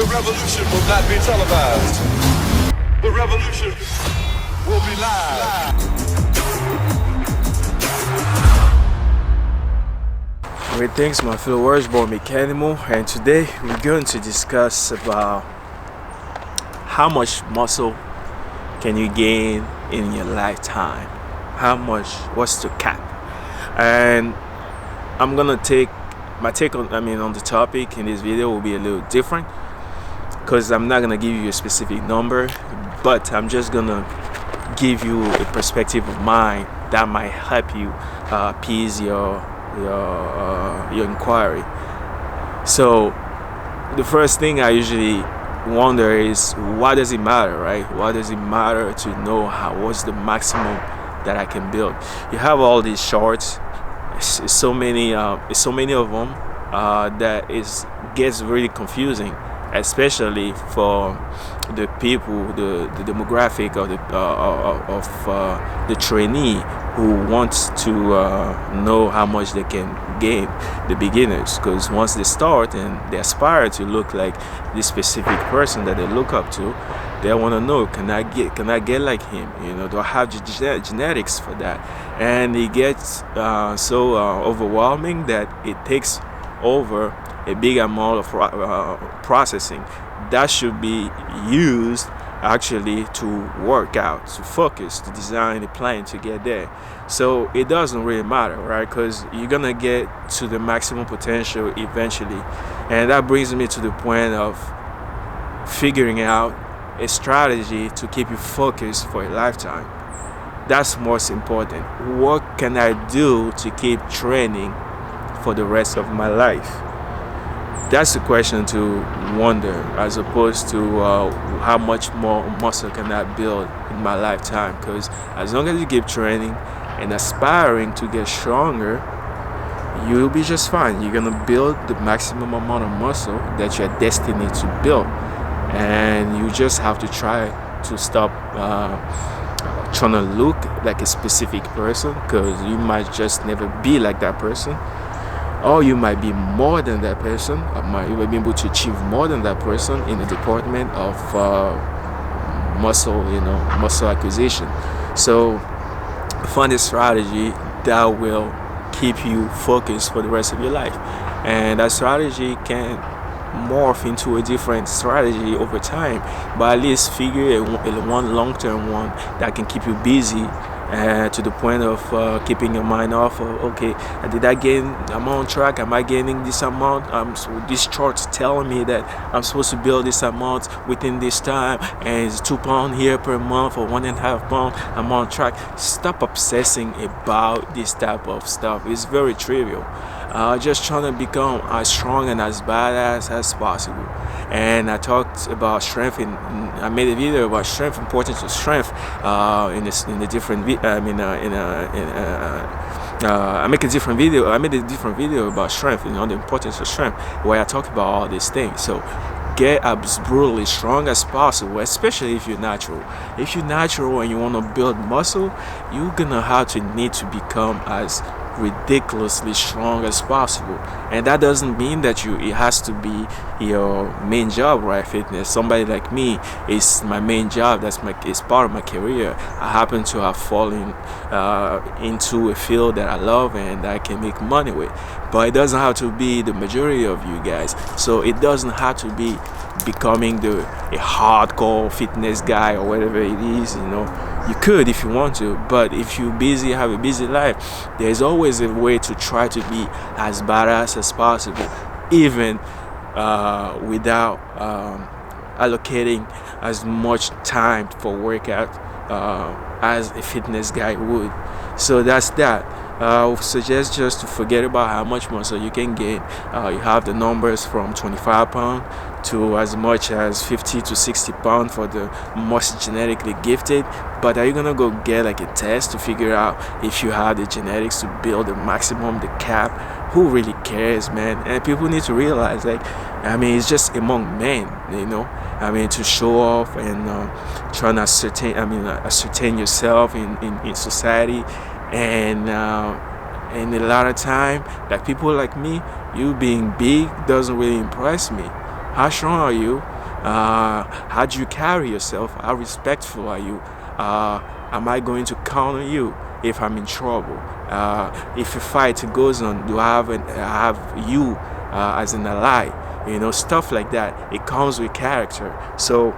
The revolution will not be televised. The revolution will be live. Greetings, my fellow words, born Mechanimal, and today we're going to discuss about how much muscle can you gain in your lifetime. What's the cap? And I'm gonna take my take on the topic in this video will be a little different, because I'm not gonna give you a specific number, but I'm just gonna give you a perspective of mine that might help you appease your inquiry. So the first thing I usually wonder is, why does it matter, right? Why does it matter to know what's the maximum that I can build? You have all these charts. It's so many of them that gets really confusing, especially for the people, the demographic of the trainee who wants to know how much they can gain, the beginners, because once they start and they aspire to look like this specific person that they look up to, they want to know, can I get like him? Do I have genetics for that? And it gets so overwhelming that it takes over a big amount of processing that should be used actually to work out, to focus, to design a plan to get there. So it doesn't really matter, right? Because you're gonna get to the maximum potential eventually. And that brings me to the point of figuring out a strategy to keep you focused for a lifetime. That's most important. What can I do to keep training for the rest of my life? That's the question to wonder, as opposed to how much more muscle can I build in my lifetime. Because as long as you keep training and aspiring to get stronger, you'll be just fine. You're gonna build the maximum amount of muscle that you're destined to build, and you just have to try to stop trying to look like a specific person, because you might just never be like that person. Or you might be more than that person, you might be able to achieve more than that person in the department of muscle acquisition. So find a strategy that will keep you focused for the rest of your life, and that strategy can morph into a different strategy over time, but at least figure one long-term one that can keep you busy, to the point of keeping your mind off of, okay, did I gain? Am I on track? Am I gaining this amount? So this chart's telling me that I'm supposed to build this amount within this time, and it's 2 pounds here per month or 1.5 pounds. I'm on track. Stop obsessing about this type of stuff. It's very trivial. Just trying to become as strong and as badass as possible. And I talked about strength, I made a video about strength, importance of strength, in a different video. I made a different video about strength, the importance of strength, where I talked about all these things. So get as brutally strong as possible, especially if you're natural. If you're natural and you want to build muscle, you're gonna need to become as ridiculously strong as possible. And that doesn't mean that it has to be your main job, right? Fitness. Somebody like me, is my main job. It's part of my career. I happen to have fallen into a field that I love and that I can make money with, but it doesn't have to be the majority of you guys. So it doesn't have to be becoming a hardcore fitness guy or whatever it is. You could if you want to, but if you're busy, have a busy life, there's always a way to try to be as badass as possible, even without allocating as much time for workout as a fitness guy would. So that's that. I would suggest just to forget about how much muscle you can gain. You have the numbers from 25 pounds to as much as 50 to 60 pounds for the most genetically gifted. But are you gonna go get like a test to figure out if you have the genetics to build the maximum, the cap? Who really cares, man? And people need to realize, it's just among men, to show off and trying to ascertain yourself in society. And a lot of time, like people like me, you being big doesn't really impress me. How strong are you? How do you carry yourself? How respectful are you? Am I going to count on you if I'm in trouble? If a fight goes on, do I have you as an ally? Stuff like that. It comes with character. So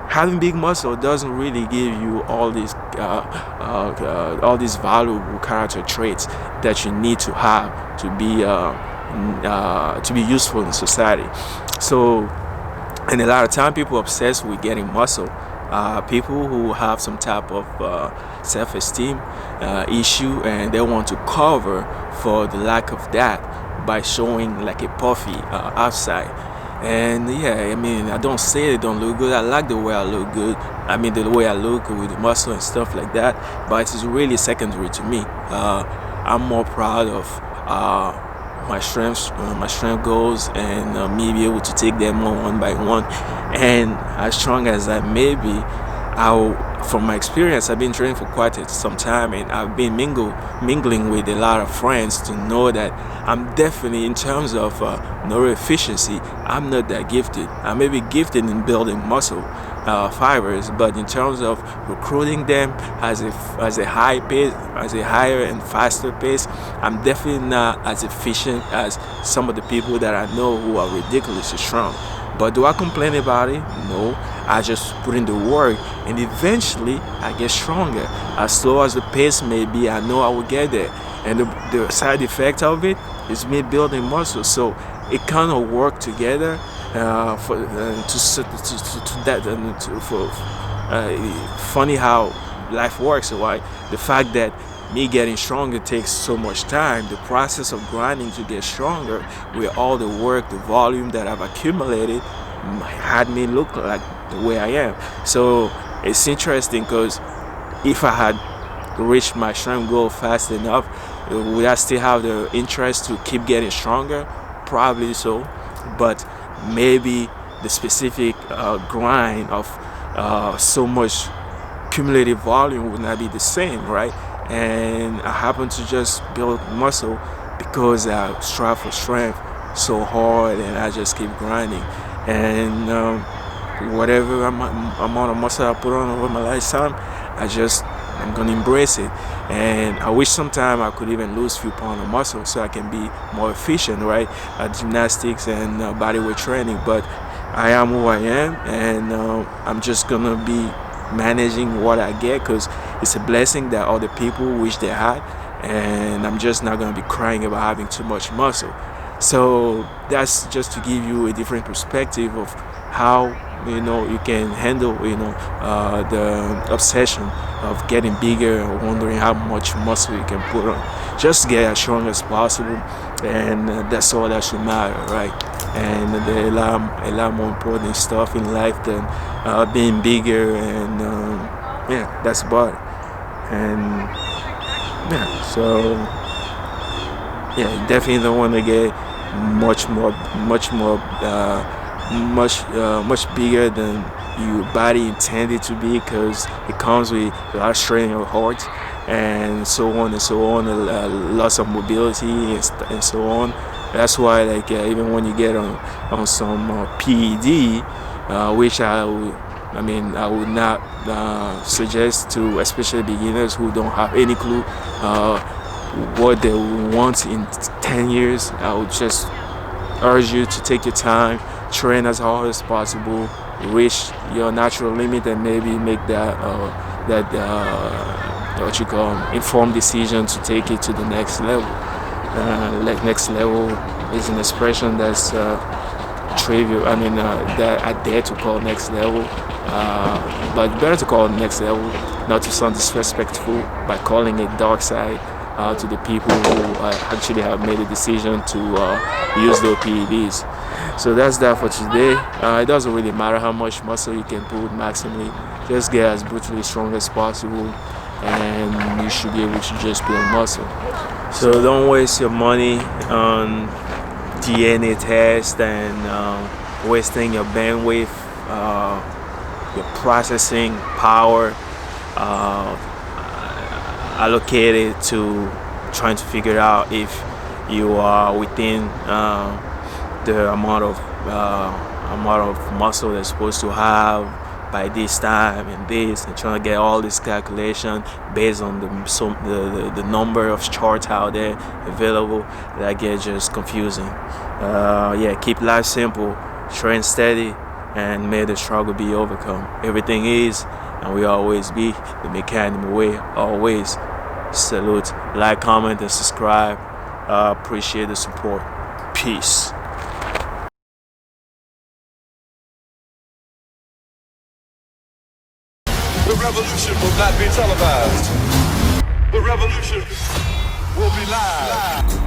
having big muscle doesn't really give you all these valuable character traits that you need to have to be useful in society. So, and a lot of time people obsessed with getting muscle. People who have some type of self-esteem issue, and they want to cover for the lack of that by showing like a puffy outside. And yeah, I mean, I don't say it don't look good. I like the way I look good. I mean, the way I look with the muscle and stuff like that. But it is really secondary to me. I'm more proud of my strength goals, and me be able to take them on one by one. And as strong as I may be, from my experience, I've been training for quite some time, and I've been mingling with a lot of friends to know that I'm definitely, in terms of neural efficiency, I'm not that gifted. I may be gifted in building muscle fibers, but in terms of recruiting them as a higher and faster pace, I'm definitely not as efficient as some of the people that I know who are ridiculously strong. But do I complain about it? No. I just put in the work, and eventually I get stronger. As slow as the pace may be, I know I will get there. And the side effect of it is me building muscle. So it kind of work together funny how life works. Why the fact that me getting stronger takes so much time. The process of grinding to get stronger, with all the work, the volume that I've accumulated, had me look like the way I am. So it's interesting because if I had reached my strength goal fast enough, would I still have the interest to keep getting stronger? Probably so, but maybe the specific grind of so much cumulative volume would not be the same, right? And I happen to just build muscle because I strive for strength so hard, and I just keep grinding. And whatever amount of muscle I put on over my lifetime, I'm gonna embrace it. And I wish sometime I could even lose a few pounds of muscle so I can be more efficient, right, at gymnastics and bodyweight training. But I am who I am, and I'm just gonna be managing what I get, because it's a blessing that other people wish they had, and I'm just not gonna be crying about having too much muscle. So that's just to give you a different perspective of how you can handle the obsession of getting bigger, or wondering how much muscle you can put on. Just get as strong as possible, and that's all that should matter, right? And there are a lot more important stuff in life than being bigger, and yeah, that's about it. And yeah, so yeah, you definitely don't want to get much more, much bigger than your body intended to be, because it comes with a lot of strain on your heart, and so on and so on, loss of mobility and so on. That's why, like, even when you get on some PED, which I would not suggest to, especially beginners who don't have any clue what they want in 10 years. I would just urge you to take your time, train as hard as possible, reach your natural limit, and maybe make that what you call informed decision to take it to the next level. Like, next level is an expression that's trivial. That I dare to call next level, but better to call it next level, not to sound disrespectful by calling it dark side to the people who actually have made a decision to use their PEDs. So that's that for today. It doesn't really matter how much muscle you can put maximally. Just get as brutally strong as possible, and you should be able to just build muscle. So don't waste your money on DNA tests and wasting your bandwidth, your processing power allocated to trying to figure out if you are within the amount of amount of muscle they're supposed to have by this time and this, and trying to get all this calculation based on the number of charts out there available. That gets just confusing. Yeah, keep life simple, train steady, and may the struggle be overcome. Everything is and will always be the mechanic way. Always. Salute, like, comment, and subscribe. Appreciate the support. Peace. The revolution will not be televised. The revolution will be live.